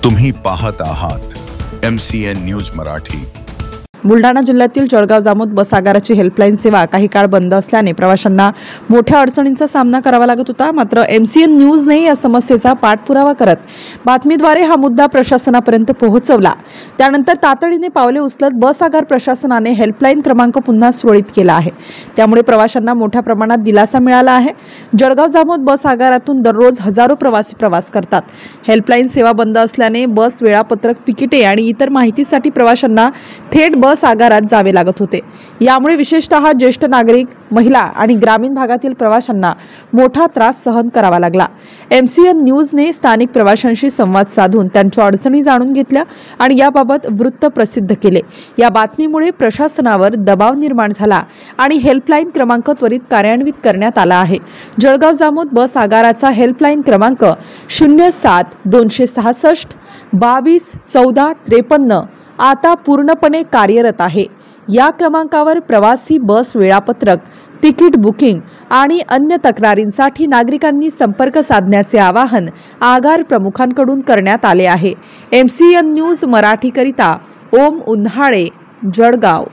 तुम्ही पाहत आहात MCN न्यूज मराठी। बुलढाणा जिल्ह्यातील जळगाव जामोद बस आगाराची हेल्पलाईन सेवा काही काळ बंद असल्याने प्रवाशांना मोठ्या अडचणींचा सामना करावा लागत होता। मात्र MCN न्यूजने या समस्येचा पाठपुरावा करत बातमीद्वारे हा मुद्दा प्रशासनापर्यंत पोहोचवला। त्यानंतर तातडीने पावले उचलत बस आगार प्रशासनाने हेल्पलाईन क्रमांक पुन्हा सुरळीत केला आहे। त्यामुळे प्रवाशांना मोठ्या प्रमाणात दिलासा मिळाला आहे। जळगाव जामोद बस आगारातून दररोज हजारो प्रवासी प्रवास करतात। हेल्पलाईन सेवा बंद असल्याने बस वेळापत्रक, तिकिटे आणि इतर माहितीसाठी प्रवाशांना थेट बस आगारात जावे लागत होते। यामुळे विशेषतः ज्येष्ठ नागरिक, महिला आणि ग्रामीण भागातील प्रवाशांना मोठा त्रास सहन करावा लागला। MCN न्यूजने स्थानिक प्रवाशांशी संवाद साधून त्यांच्या अडचणी जाणून घेतल्या आणि याबाबत वृत्त प्रसिद्ध केले। या बातमीमुळे प्रशासनावर दबाव निर्माण झाला आणि हेल्पलाईन क्रमांक त्वरित कार्यान्वित करण्यात आला आहे। जळगाव जामोद बस आगाराचा हेल्पलाईन क्रमांक 07-266 22 14 53 आता पूर्णपणे कार्यरत आहे। या क्रमांकावर प्रवासी, बस वेळापत्रक, तिकीट बुकिंग आणि अन्य तक्रारींसाठी नागरिकांनी संपर्क साधण्याचे आवाहन आगार प्रमुखांकडून करण्यात आले आहे। MCN न्यूज मराठीकरिता ओम उन्हाळे, जळगाव।